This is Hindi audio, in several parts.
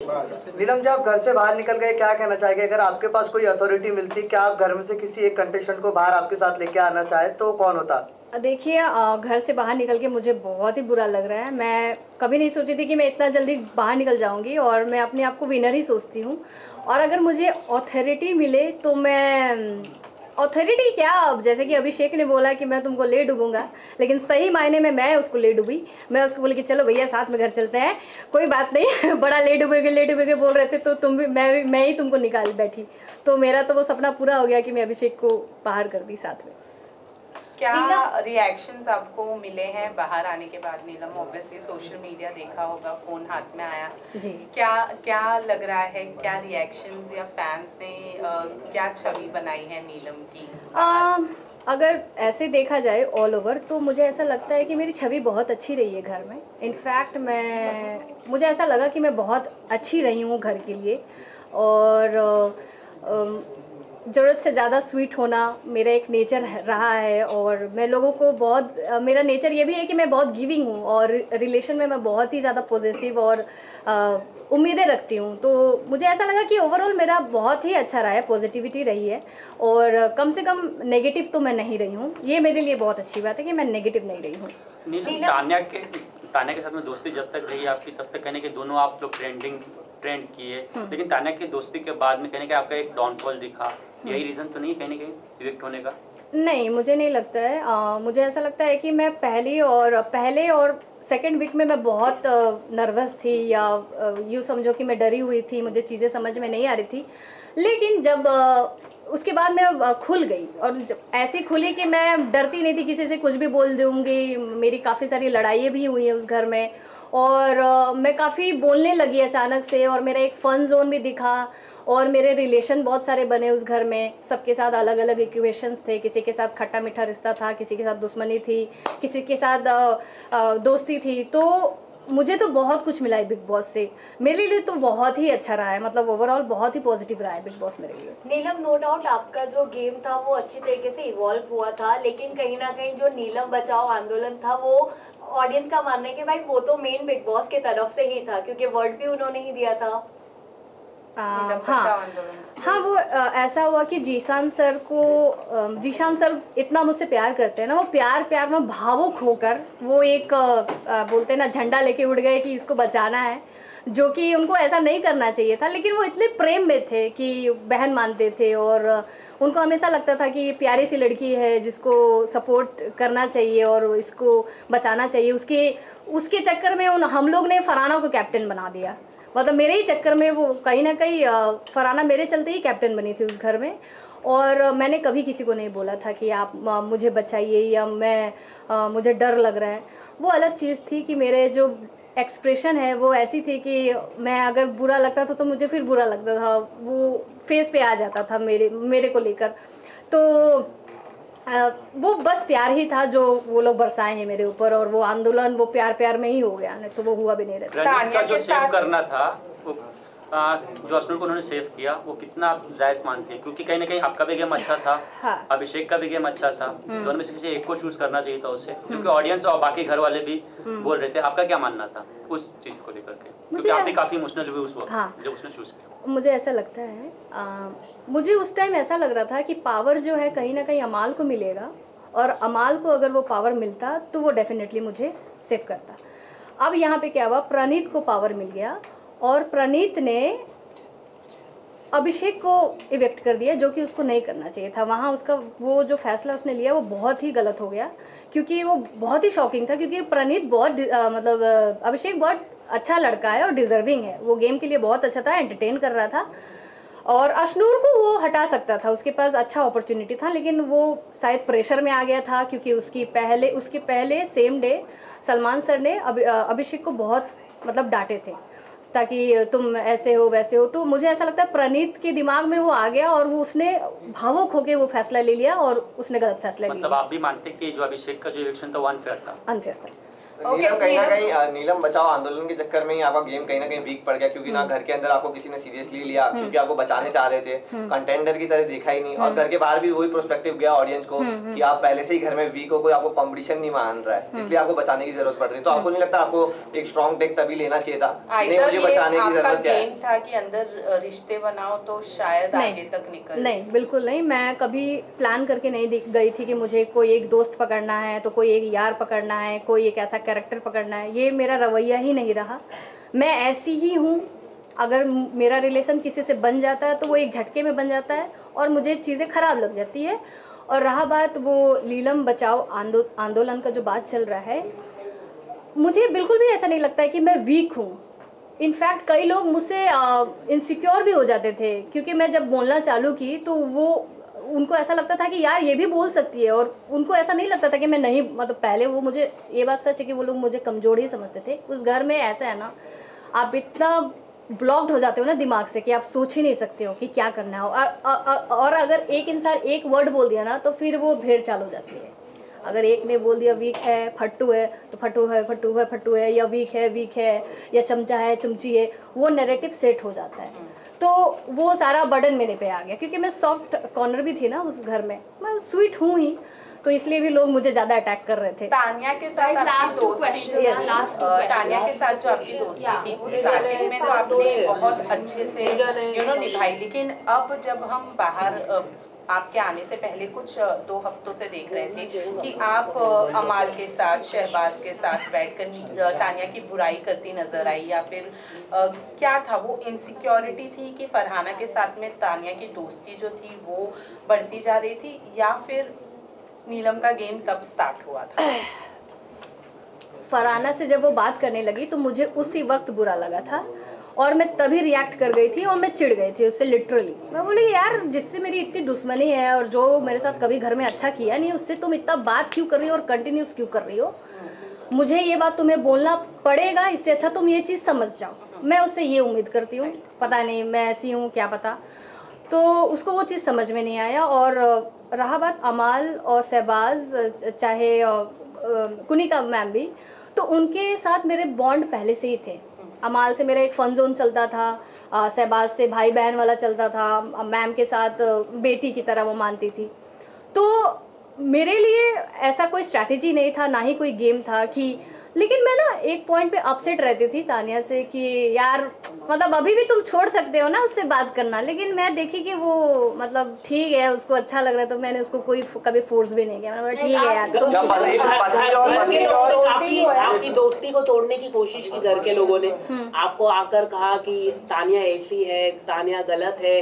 नीलम जी, आप घर से बाहर निकल गए, क्या कहना चाहेंगे? अगर आपके पास कोई अथॉरिटी मिलती, क्या आप घर में से किसी एक कंटेस्टेंट को बाहर आपके साथ लेके आना चाहे तो कौन होता? देखिए, घर से बाहर निकल के मुझे बहुत ही बुरा लग रहा है। मैं कभी नहीं सोची थी कि मैं इतना जल्दी बाहर निकल जाऊंगी, और मैं अपने आप को विनर ही सोचती हूँ। और अगर मुझे अथॉरिटी मिले तो मैं अथॉरिटी क्या, अब जैसे कि अभिषेक ने बोला कि मैं तुमको ले डूबूंगा, लेकिन सही मायने में मैं उसको ले डूबी। मैं उसको बोली कि चलो भैया साथ में घर चलते हैं, कोई बात नहीं बड़ा ले डूबेगे बोल रहे थे तो तुम भी मैं ही तुमको निकाल बैठी। तो मेरा तो वो सपना पूरा हो गया कि मैं अभिषेक को बाहर कर दी साथ में। क्या रिएक्शंस आपको मिले हैं बाहर आने के बाद? नीलम, ऑब्वियसली सोशल मीडिया देखा होगा, फोन हाथ में आया जी। क्या लग रहा है, क्या रिएक्शंस या फैंस ने क्या छवि बनाई है नीलम की? अगर ऐसे देखा जाए ऑल ओवर तो मुझे ऐसा लगता है कि मेरी छवि बहुत अच्छी रही है घर में। इनफैक्ट मुझे ऐसा लगा कि मैं बहुत अच्छी रही हूँ घर के लिए, और ज़रूरत से ज़्यादा स्वीट होना मेरा एक नेचर रहा है। और मैं लोगों को बहुत मेरा नेचर ये भी है कि मैं बहुत गिविंग हूँ, और रिलेशन में मैं बहुत ही ज़्यादा पॉजिटिव और उम्मीदें रखती हूँ। तो मुझे ऐसा लगा कि ओवरऑल मेरा बहुत ही अच्छा रहा है, पॉजिटिविटी रही है, और कम से कम नेगेटिव तो मैं नहीं रही हूँ। ये मेरे लिए बहुत अच्छी बात है कि मैं नेगेटिव नहीं रही हूँ। तान्या के साथ में दोस्ती जब तक रही आपकी, तब तक कहने के दोनों आप लोग ट्रेंड किए, लेकिन तान्या की दोस्ती के बाद में कहने के आपका एक डाउनफॉल दिखा। यही रीज़न तो नहीं कहने के रिजेक्ट होने का? नहीं, मुझे नहीं लगता है। मुझे ऐसा लगता है कि मैं पहले और सेकंड वीक में मैं बहुत नर्वस थी, या यूँ समझो कि मैं डरी हुई थी, मुझे चीज़ें समझ में नहीं आ रही थी। लेकिन जब उसके बाद मैं खुल गई, और जब ऐसी खुली कि मैं डरती नहीं थी किसी से, कुछ भी बोल दूँगी। मेरी काफ़ी सारी लड़ाइयाँ भी हुई हैं उस घर में, और मैं काफ़ी बोलने लगी अचानक से, और मेरा एक फ़न ज़ोन भी दिखा, और मेरे रिलेशन बहुत सारे बने उस घर में। सबके साथ अलग अलग इक्वेशंस थे, किसी के साथ खट्टा मीठा रिश्ता था, किसी के साथ दुश्मनी थी, किसी के साथ दोस्ती थी। तो मुझे तो बहुत कुछ मिला है बिग बॉस से। मेरे लिए तो बहुत ही अच्छा रहा है, मतलब ओवरऑल बहुत ही पॉजिटिव रहा है बिग बॉस मेरे लिए। नीलम, नो डाउट आपका जो गेम था वो अच्छी तरीके से इवॉल्व हुआ था, लेकिन कहीं ना कहीं जो नीलम बचाओ आंदोलन था वो ऑडियंस का मानना है कि भाई वो तो मेन बिग बॉस की तरफ से ही था, क्योंकि वर्ड भी उन्होंने ही दिया था। हाँ, वो ऐसा हुआ कि जीशान सर इतना मुझसे प्यार करते हैं ना, वो प्यार में भावुक होकर वो एक बोलते हैं ना, झंडा लेके उड़ गए कि इसको बचाना है, जो कि उनको ऐसा नहीं करना चाहिए था। लेकिन वो इतने प्रेम में थे कि बहन मानते थे, और उनको हमेशा लगता था कि ये प्यारी सी लड़की है जिसको सपोर्ट करना चाहिए और इसको बचाना चाहिए। उसके चक्कर में हम लोग ने फरहाना को कैप्टन बना दिया। मतलब मेरे ही चक्कर में वो कहीं ना कहीं फरहाना मेरे चलते ही कैप्टन बनी थी उस घर में। और मैंने कभी किसी को नहीं बोला था कि आप मुझे बचाइए, या मुझे डर लग रहा है। वो अलग चीज़ थी कि मेरे जो एक्सप्रेशन है वो ऐसी थी कि मैं अगर बुरा लगता था तो मुझे फिर बुरा लगता था, वो फेस पे आ जाता था मेरे को लेकर। तो वो बस प्यार ही था जो वो लोग बरसाए हैं मेरे ऊपर, और वो आंदोलन वो प्यार में ही हो गया, नहीं तो वो हुआ भी नहीं रहता। तान्या जो सेव करना था वो जो अश्नुर को उन्होंने सेव किया, वो कितना जायज मानते हैं? क्योंकि कहीं ना कहीं आपका भी गेम अच्छा था, हाँ। अभिषेक का भी गेम अच्छा था, दोनों में से किसी एक को चूज करना चाहिए था उससे, क्योंकि ऑडियंस और बाकी घर वाले भी बोल रहे थे। आपका क्या मानना था उस चीज को लेकर के? क्योंकि आप भी काफी इमोशनल हुए उस वक्त, हाँ। जब उसने चूज किया। मुझे ऐसा लगता है, मुझे उस टाइम ऐसा लग रहा था कि पावर जो है कहीं ना कहीं अमाल को मिलेगा, और अमाल को अगर वो पावर मिलता तो वो डेफिनेटली मुझे सेव करता। अब यहाँ पे क्या हुआ, प्रणीत को पावर मिल गया, और प्रणीत ने अभिषेक को इवेक्ट कर दिया, जो कि उसको नहीं करना चाहिए था। वहाँ उसका वो जो फैसला उसने लिया वो बहुत ही गलत हो गया, क्योंकि वो बहुत ही शॉकिंग था। क्योंकि प्रणीत बहुत मतलब अभिषेक बहुत अच्छा लड़का है और डिजर्विंग है, वो गेम के लिए बहुत अच्छा था, एंटरटेन कर रहा था, और अश्नूर को वो हटा सकता था, उसके पास अच्छा अपॉर्चुनिटी था। लेकिन वो शायद प्रेशर में आ गया था, क्योंकि उसके पहले सेम डे सलमान सर ने अभिषेक को बहुत मतलब डांटे थे, ताकि तुम ऐसे हो वैसे हो। तो मुझे ऐसा लगता है प्रणीत के दिमाग में वो आ गया, और वो उसने भावुक होकर वो फैसला ले लिया, और उसने गलत फैसला लिया। मतलब आप भी मानते कि जो अभिषेक का जो इलेक्शन था वो अनफेयर था? अनफेयर था। नीलम कहीं ना कहीं नीलम बचाओ आंदोलन के चक्कर में ही आपका गेम कहीं ना कहीं वीक पड़ गया, क्योंकि ना घर के अंदर आपको किसी ने सीरियसली लिया क्योंकि आपको बचाने चाह रहे थे, कंटेंडर की तरह देखा ही नहीं, और घर के बाहर भी वही प्रोस्पेक्टिव गया ऑडियंस को कि आप पहले से ही घर में वीक हो, कोई आपको कंपटीशन नहीं मान रहा है, इसलिए आपको बचाने की जरूरत पड़ रही है। तो आपको नहीं लगता आपको एक स्ट्रॉन्ग टेक तभी लेना चाहिए था, नहीं मुझे बचाने की जरूरत क्या है? था कि अंदर रिश्ते बनाओ तो शायद आगे तक निकल। नहीं, बिल्कुल नहीं। मैं कभी प्लान करके नहीं गई थी कि मुझे कोई एक दोस्त पकड़ना है तो कोई एक यार पकड़ना है, कोई एक ऐसा कैरेक्टर पकड़ना है, ये मेरा रवैया ही नहीं रहा। मैं ऐसी ही हूँ, अगर मेरा रिलेशन किसी से बन जाता है तो वो एक झटके में बन जाता है और मुझे चीज़ें ख़राब लग जाती है। और रहा बात वो नीलम बचाओ आंदोलन का जो बात चल रहा है, मुझे बिल्कुल भी ऐसा नहीं लगता है कि मैं वीक हूँ। इनफैक्ट कई लोग मुझसे इनसिक्योर भी हो जाते थे, क्योंकि मैं जब बोलना चालू की तो उनको ऐसा लगता था कि यार ये भी बोल सकती है, और उनको ऐसा नहीं लगता था कि मैं नहीं, मतलब पहले वो मुझे, ये बात सच है कि वो लोग मुझे कमज़ोर ही समझते थे। उस घर में ऐसा है ना, आप इतना ब्लॉक्ड हो जाते हो ना दिमाग से कि आप सोच ही नहीं सकते हो कि क्या करना हो। और अगर एक इंसान एक वर्ड बोल दिया ना तो फिर वो भेड़ चाल हो जाती है। अगर एक ने बोल दिया वीक है, फट्टू है, तो फट्टू है, या वीक है, या चमचा है, चमची है, वो नैरेटिव सेट हो जाता है। तो वो सारा बर्डन मेरे पे आ गया, क्योंकि मैं सॉफ्ट कॉर्नर भी थी ना उस घर में, मैं स्वीट हूँ ही, तो इसलिए भी लोग मुझे ज़्यादा अटैक कर रहे थे। तानिया के साथ आपकी दोस्ती, तानिया के साथ जो आपकी दोस्ती थी स्टार्टिंग में तो आपने बहुत अच्छे से निभाई, लेकिन अब जब हम बाहर आपके आने से पहले कुछ 2 हफ्तों से देख रहे थे कि आप अमाल के साथ, शहबाज के साथ बैठकर तानिया की बुराई करती नजर आई, या फिर क्या था वो इनसिक्योरिटी थी कि फरहाना के साथ में तानिया की दोस्ती जो थी वो बढ़ती जा रही थी, या फिर नीलम का गेम तब स्टार्ट हुआ था? फरहाना से जब वो बात करने लगी तो मुझे उसी वक्त बुरा लगा था, और मैं तभी रिएक्ट कर गई थी और मैं चिढ़ गई थी उससे लिटरली। मैं बोली यार, जिससे मेरी इतनी दुश्मनी है और जो मेरे साथ कभी घर में अच्छा किया नहीं, उससे तुम इतना बात क्यों कर रही हो और कंटिन्यूस क्यों कर रही हो? मुझे ये बात तुम्हें बोलना पड़ेगा, इससे अच्छा तुम ये चीज़ समझ जाओ। मैं उससे ये उम्मीद करती हूँ, पता नहीं मैं ऐसी हूँ क्या पता। तो उसको वो चीज़ समझ में नहीं आया। और रहा बात अमाल और शहबाज, चाहे कुनिका मैम भी, तो उनके साथ मेरे बॉन्ड पहले से ही थे। अमाल से मेरा एक फन जोन चलता था, शहबाज से भाई बहन वाला चलता था, मैम के साथ बेटी की तरह वो मानती थी। तो मेरे लिए ऐसा कोई स्ट्रैटेजी नहीं था, ना ही कोई गेम था कि, लेकिन मैं ना एक पॉइंट पे अपसेट रहती थी तानिया से कि यार मतलब अभी भी तुम छोड़ सकते हो ना उससे बात करना, लेकिन मैं देखी कि वो मतलब ठीक है, उसको अच्छा लग रहा है, तो मैंने उसको कोई कभी फोर्स भी नहीं किया। मैंने बोला ठीक है यार तुम आपकी दोस्ती को तोड़ने की कोशिश की घर के लोगों ने, आपको आकर कहा कि तानिया ऐसी है, तानिया गलत है,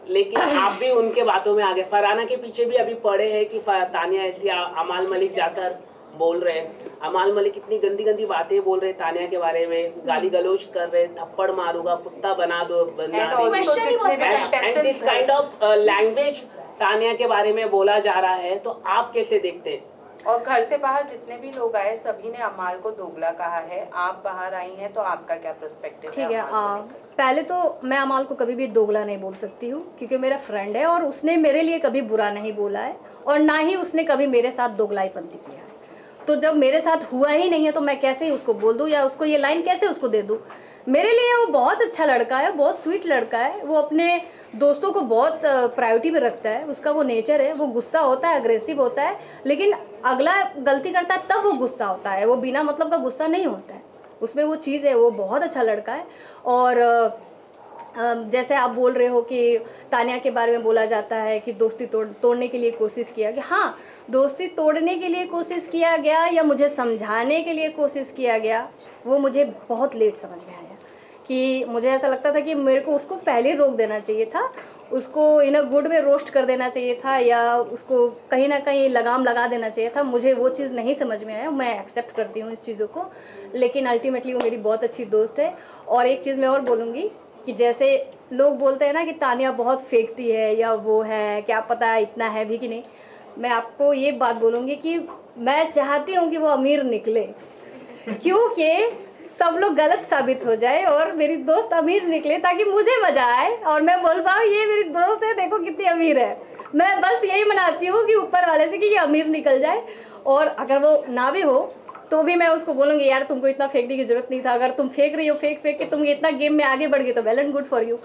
लेकिन आप भी उनके बातों में आ गए। फरहाना के पीछे भी अभी पड़े हैं कि तानिया ऐसी, अमाल मलिक जाकर बोल रहे हैं, अमाल मलिक इतनी गंदी गंदी बातें बोल रहे हैं तानिया के बारे में, गाली गलौज कर रहे, थप्पड़ मारूंगा, कुत्ता बना दो, this kind of language Tania के बारे में बोला जा रहा है। तो आप कैसे देखते हैं? और घर से बाहर जितने भी लोग आए सभी ने अमाल को दोगला कहा है, आप बाहर आई हैं तो आपका क्या पर्सपेक्टिव है? ठीक है, पहले तो मैं अमाल को कभी भी दोगला नहीं बोल सकती हूँ, क्योंकि मेरा फ्रेंड है और उसने मेरे लिए कभी बुरा नहीं बोला है, और ना ही उसने कभी मेरे साथ दोगलाईपंती किया है। तो जब मेरे साथ हुआ ही नहीं है तो मैं कैसे उसको बोल दूँ, या उसको ये लाइन कैसे उसको दे दूँ? मेरे लिए वो बहुत अच्छा लड़का है, बहुत स्वीट लड़का है, वो अपने दोस्तों को बहुत प्रायोरिटी में रखता है, उसका वो नेचर है, वो गुस्सा होता है, अग्रेसिव होता है, लेकिन अगला गलती करता है तब वो गुस्सा होता है, वो बिना मतलब का गुस्सा नहीं होता है, उसमें वो चीज़ है, वो बहुत अच्छा लड़का है। और जैसे आप बोल रहे हो कि तानिया के बारे में बोला जाता है कि दोस्ती तोड़ने के लिए कोशिश किया गया, हाँ दोस्ती तोड़ने के लिए कोशिश किया गया या मुझे समझाने के लिए कोशिश किया गया, वो मुझे बहुत लेट समझ में आया। कि मुझे ऐसा लगता था कि मेरे को उसको पहले रोक देना चाहिए था, उसको इन अ गुड वे रोस्ट कर देना चाहिए था, या उसको कहीं ना कहीं लगाम लगा देना चाहिए था। मुझे वो चीज़ नहीं समझ में आया, मैं एक्सेप्ट करती हूँ इस चीज़ों को, लेकिन अल्टीमेटली वो मेरी बहुत अच्छी दोस्त है। और एक चीज़ मैं और बोलूँगी कि जैसे लोग बोलते हैं ना कि तानिया बहुत फेंकती है या वो है, क्या पता इतना है भी कि नहीं, मैं आपको ये बात बोलूँगी कि मैं चाहती हूँ कि वो अमीर निकले, क्योंकि सब लोग गलत साबित हो जाए और मेरी दोस्त अमीर निकले, ताकि मुझे मजा आए और मैं बोल पाऊँ ये मेरी दोस्त है, देखो कितनी अमीर है। मैं बस यही मनाती हूँ कि ऊपर वाले से कि ये अमीर निकल जाए, और अगर वो ना भी हो तो भी मैं उसको बोलूँगी यार तुमको इतना फेंकने की जरूरत नहीं था, अगर तुम फेंक रही हो फेंक के तुम इतना गेम में आगे बढ़ गए तो well and good for you.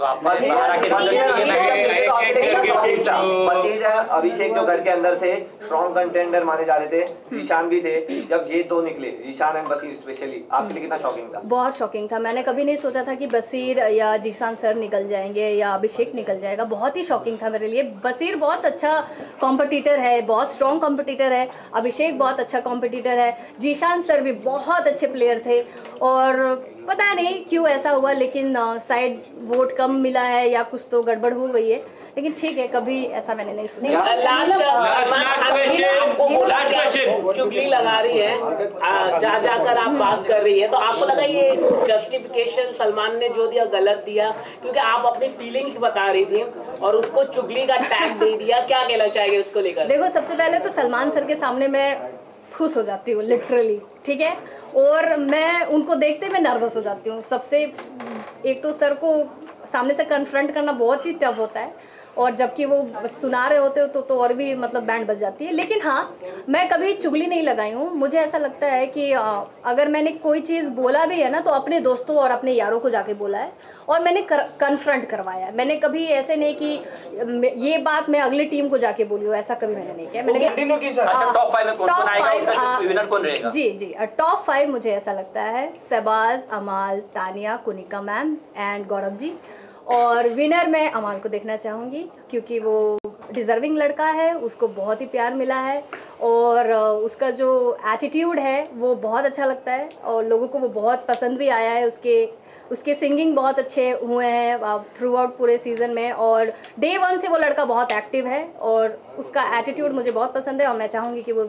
Basir Abhishek जो घर के अंदर थे स्ट्रॉन्ग कंटेंडर माने जा रहे थे, जीशान भी थे, जब ये दो निकले जीशान एंड बसीर स्पेशली, आपके लिए कितना शॉकिंग था? बहुत शॉकिंग था। मैंने कभी नहीं सोचा था कि बसीर या जीशान सर निकल जाएंगे या अभिषेक निकल जाएगा। बहुत ही शॉकिंग था मेरे लिए। बसीर बहुत अच्छा कॉम्पिटिटर है, बहुत स्ट्रॉन्ग कॉम्पिटिटर है, अभिषेक बहुत अच्छा कॉम्पिटिटर है, जीशान सर भी बहुत अच्छे प्लेयर थे। और पता नहीं क्यों ऐसा हुआ, लेकिन शायद वोट कम मिला है या कुछ तो गड़बड़ हो गई है, लेकिन ठीक है, कभी ऐसा मैंने नहीं सोचा। चुगली लगा रही है, जा जाकर आप बात कर रही है, तो आपको लगा ये जस्टिफिकेशन सलमान ने जो दिया गलत दिया, क्योंकि आप अपनी फीलिंग्स बता रही थी और उसको चुगली का टैग दे दिया, क्या कहना चाहेंगे उसको लेकर? देखो, सबसे पहले तो सलमान सर के सामने मैं खुश हो जाती हूँ लिटरली, ठीक है, और मैं उनको देखते मैं नर्वस हो जाती हूँ। सबसे एक तो सर को सामने से कन्फ्रंट करना बहुत ही टफ होता है, और जबकि वो सुना रहे होते हो तो और भी मतलब बैंड बज जाती है। लेकिन हाँ, मैं कभी चुगली नहीं लगाई हूँ। मुझे ऐसा लगता है कि अगर मैंने कोई चीज़ बोला भी है ना, तो अपने दोस्तों और अपने यारों को जाके बोला है और मैंने कन्फ्रंट करवाया है। मैंने कभी ऐसे नहीं कि ये बात मैं अगली टीम को जाके बोली हूँ, ऐसा कभी मैंने नहीं किया। मैंने जी टॉप 5 मुझे ऐसा लगता है शहबाज, अमाल, तानिया, कुनिका मैम एंड गौरव जी, और विनर मैं अमाल को देखना चाहूँगी क्योंकि वो डिज़र्विंग लड़का है, उसको बहुत ही प्यार मिला है और उसका जो एटीट्यूड है वो बहुत अच्छा लगता है और लोगों को वो बहुत पसंद भी आया है। उसके सिंगिंग बहुत अच्छे हुए हैं थ्रू आउट पूरे सीज़न में, और डे 1 से वो लड़का बहुत एक्टिव है और उसका एटीट्यूड मुझे बहुत पसंद है और मैं चाहूँगी कि वो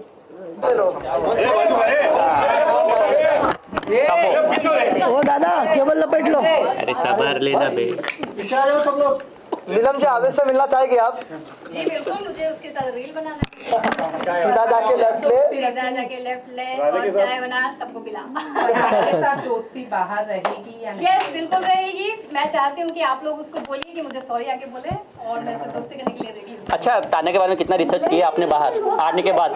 ओ दादा केबल लपेट लो। अरे सबर लेना बे। नीलम जी आवेश से मिलना चाहेंगे आप? जी बिल्कुल, मुझे उसके साथ रील बनाना है। सीधा जाके लेफ्ट ले और चाय बना सबको पिला। अच्छा, दोस्ती बाहर रहेगी या नहीं? यस बिल्कुल रहेगी। मैं चाहती हूँ कि आप लोग उसको बोलिए कि मुझे सॉरी आके बोले और मैं उससे दोस्ती करने के लिए रेडी हूँ। अच्छा, तान्या के बारे में कितना रिसर्च किया आपने बाहर आने के बाद?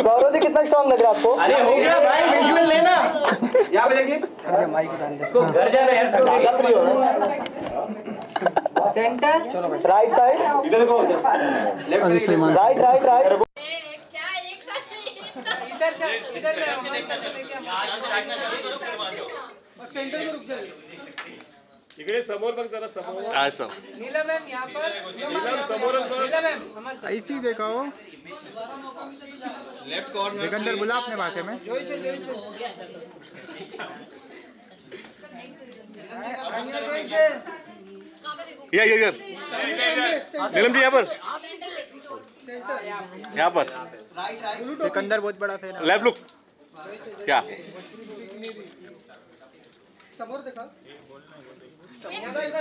गौरव जी कितना स्ट्रॉन्ग लग रहा है आपको? अरे हो गया भाई, विजुअल लेना। यहाँ पे देखिए, घर जाना है, फ्री हो सेंटर, राइट साइड, इधर देखो, लेफ्ट, राइट राइट राइट। क्या एक साथ इधर सेंटर में रुक जाइए। इकडे समोर बघ जरा, समोर असं। नीलम मैम यहाँ पर, नीलम समोरच बघ। नीलम मैम ऐसी देखाओ, लेफ्ट कॉर्नर सिकंदर बुला अपने भाषा में। ये नीलम जी यहाँ पर, यहाँ पर सिकंदर बहुत बड़ा फैन है। लेफ्ट लुक, क्या समोर देखा, इधर